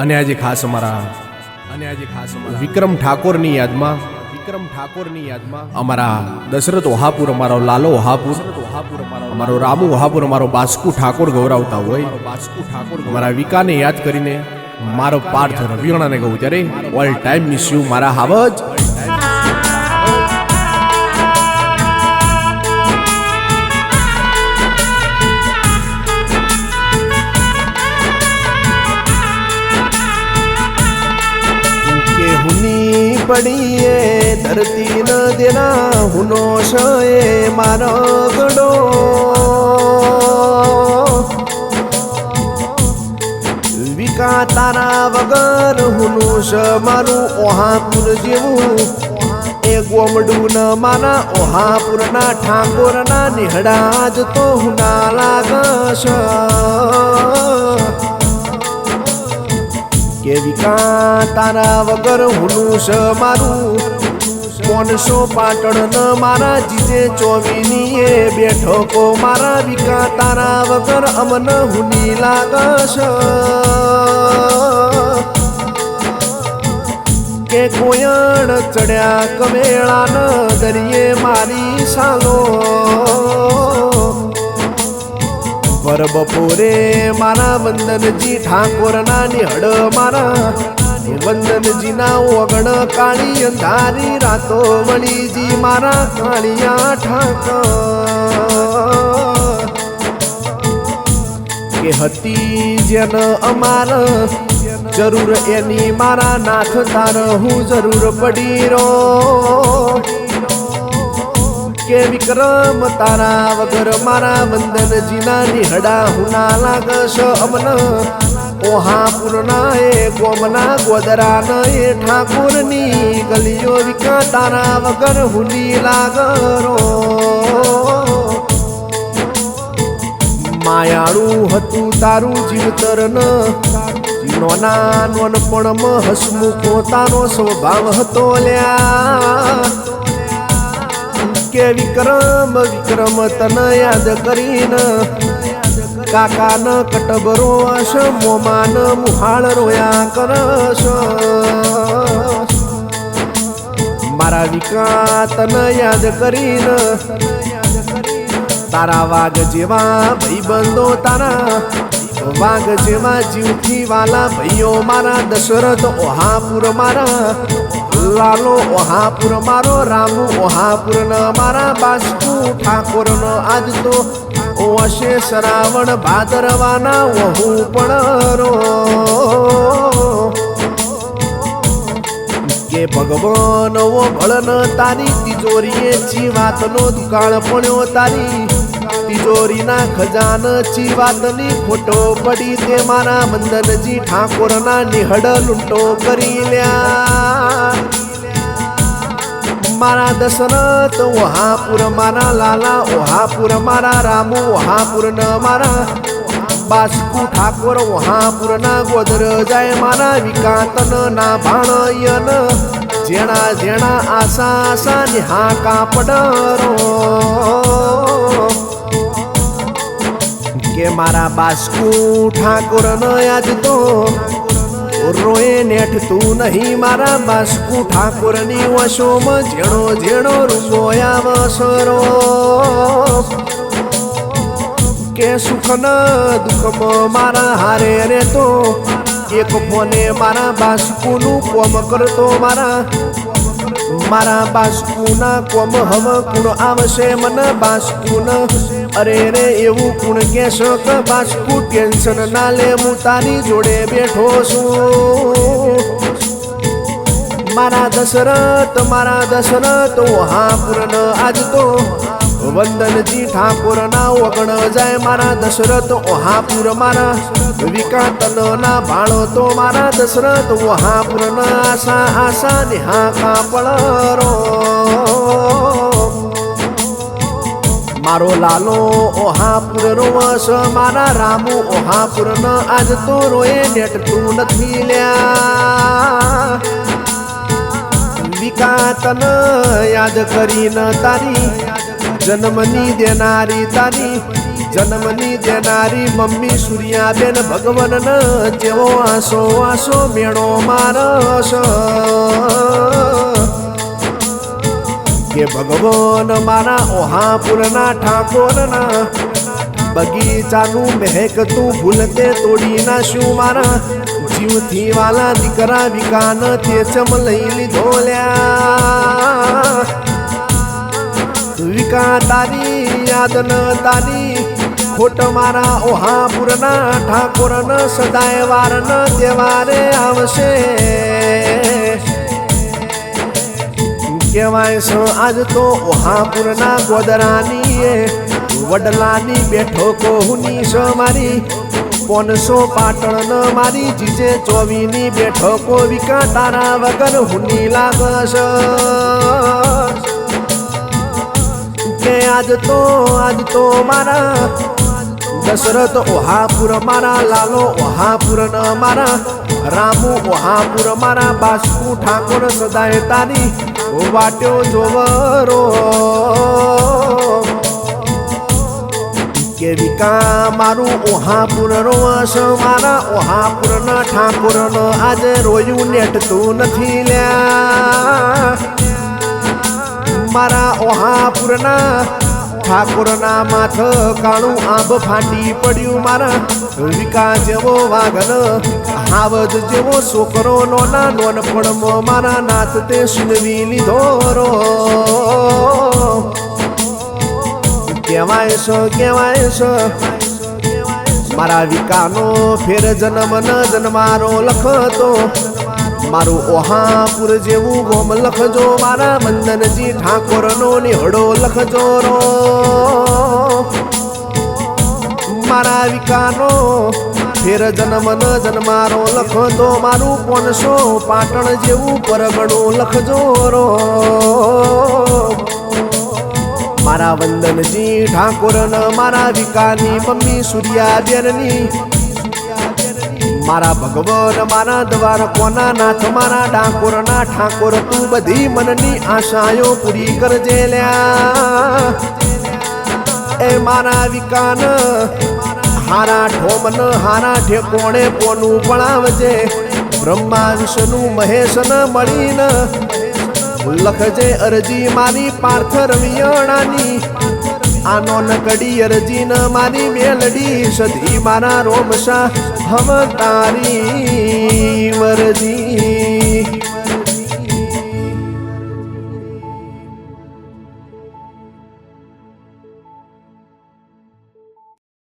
અને આજે ખાસ અમારા વિક્રમ ઠાકોરની યાદમાં અમારા દશરથ ઓહાપુર, અમારો લાલો ઓહાપુર, અમારો રામુ ઓહાપુર, અમારો બાસ્કુ ઠાકોર ગૌરાવતા હોય. અમારા વિકાને યાદ કરીને મારો પાર્થ રવિયાણાને કહું ત્યારે ઓલ ટાઈમ મિસ યુ મારા હાવજ. પડીએ ધરતી ન દેના હુનો શયે મારો ગડો વિકા તારા વગર હુનું શ મારું ઓહાપુર જેવું એ ગોમડું ન મારા ઓહાપુરના ઠાકોરના નિહડા જ તો હુના લાગશ કે વિકા તારા વગર હુનું શ મારું 500 પાટણ ન મારા જીજે ચોવીની એ બેઠકો મારા વિકા તારા વગર અમન હુની લાગશ કે કોયણ ચડ્યા કમેળા ન દરિયે મારી સાલો પર બપોરે મારા વંદનજી ઠાકોરના નિહડ મારા વંદનજીના ઓગણ કાળી અંધારી રાતો વળીજી મારા કાળિયા ઠાકર કે હતી જેન અમાર જરૂર એની મારા નાથ તાર હું જરૂર પડી રો કે વિક્રમ તારા વગર મારા વંદનજીના નિહડા હુના લાગશ અમન ઓહાપુરના એ ગોમના ગોદરાના એ ઠાકોરની ગલીઓ વિકા તારા વગર હુની લાગરો માયાળું હતું તારું જીવતર ન નોના નોનપણમાં હસમુખો તારો સ્વભાવ હતો લ્યા કે વિક્રમ વિક્રમ તને યાદ કરીને કાકા ન કટબરો હશ મોમાન મુહાળ રોયા કરશ મારા વિકા તને યાદ કરીને તારા વાઘ જેવા ભાઈબંધો તારા વાઘ જેવા જીવથી વાલા ભાઈઓ મારા દશરથ ઓહાપુર મારા લાલો ઓહાપુર મારો રામુ ઓહાપુર ન મારા બાસ્કુ ઠાકોર ન આજ તો ઓશે શ્રાવણ ભાદરવાના વહુ પણ રો કે ભગવાન ઓ ભળન તારી તિજોરીએ ચીવાતનો દુકાળ પડ્યો તારી તિજોરીના ખજાન ચીવાતની ખોટો પડી તે મારા વંદનજી ઠાકોરના નિહડ લૂંટો કરી લ્યા મારા દશરથ ઓહાપુર મારા લાલા ઓહાપુર મારા રામુ ઓહાપુર ન મારા બાસ્કુ ઠાકોર ઓહાપુર ના ગોદર જાય મારા વિકાતન ના ભાણયન જેણા જેણા આશા આશા નિહા કાપડરો કે મારા બાસ્કુ ઠાકોર ન યાદ તો રોએ નેઠ તું નહીં મારા બાસ્કુ ઠાકોરની વશોમાં ઝેણો ઝેણો રૂપો આવસરો કે સુખ ન દુઃખમાં મારા હારે રે તો એક ફોને મારા બાસ્કુનું કોમ કરતો મારા બાસ્કુના કોમ હવ કુણ આવશે મને બાસ્કુન અરે રે એવું કુણ કહેશો કે બાસ્કુ ટેન્શન ના લે હું તારી જોડે બેઠો છું મારા દશરથ ઓહાપુર ન આજ તો વંદનજી ઠાકોરના ઓગણ જાય મારા દશરથ ઓહાપુર મારા વિકાતન ના ભાણો તો મારા દશરથ ઓહાપુર ના આશા આશા નિહા કાપળરો મારો લાલો ઓહાપુર રોવસ મારા રામુ ઓહાપુર ન આજ તો રોએ નેટ તું નથી લ્યા વિકાતન યાદ કરીને તારી જન્મની દેનારી તારી જન્મની દેનારી મમ્મી સૂર્યાબેન ભગવન જેવો આસો આસો મેળો મારસ કે ભગવાન મારા ઓહાપુરના ઠાકોરના બગીચાનું મહેકતું ભૂલતે તોડી નાખ્યું મારા જીવથી વાલા દીકરા વિકાન તે ચમ લઈ લીધો લ્યા વિકા તારી યાદ ન તારી ખોટ મારા ઓહાપુરના ઠાકોરન સદાય વાર ન તહેવારે આવશે કહેવાય છે આજ તો ઓહાપુરના ગોદરાની વડલાની બેઠકો હુની છે મારી 500 પાટણ મારી જીજે 24ની બેઠકો વિકા તારા વગર હુની લાગશે કે આજ તો મારા દશરથ ઓહાપુર મારા લાલો ઓહાપુર ન મારા રામુ ઓહાપુર મારા બાસ્કુ ઠાકોર સદાય તારી વાટ્યો જોવરો કે વિકા મારું ઓહાપુર રોસ મારા ઓહાપુર ન ઠાકોર ન આજે રોયું નેટતું નથી લ્યા મારા ઓહાપુરના ઠાકોરના માથ કાળું આંબ ફાટી પડ્યું મારા વિકા જેવો વાઘન હાવજ જેવો છોકરો નોના નોનપણમાં મારા નાથ તે સુનવી લીધો રો કહેવાય છે મારા વિકાનો ફેર જન્મ ન જન્મારો લખતો મારું ઓહાપુર જેવું ગોમ લખજો મારા મંદનજી ઠાકોરનો નિહળો લખજો રો મારા વિકાનો ફેર જન્મ ન જન્મારો લખતો મારું 500 પાટણ જેવું પરગણું લખજો રો મારા વંદનજી ઠાકોરન મારા વિકાની મમ્મી સૂર્યાબેનની મારા ભગવાન મારા દ્વારકોના નાથ મારા ડાકોરના ઠાકોર તું બધી મનની આશાઓ પૂરી કરજે લ્યા એ મારા વિકાન હારા ઠોમન હારા ઠેકોણે પોનું પણાવજે બ્રહ્મા વિષ્ણુ મહેશન મળીને લખજે અરજી મારી પાર્થ રવિયાણાની આનો નકડી અરજી ન મારી મેલડી સધી મારા રોમશા હમ તારી વરજી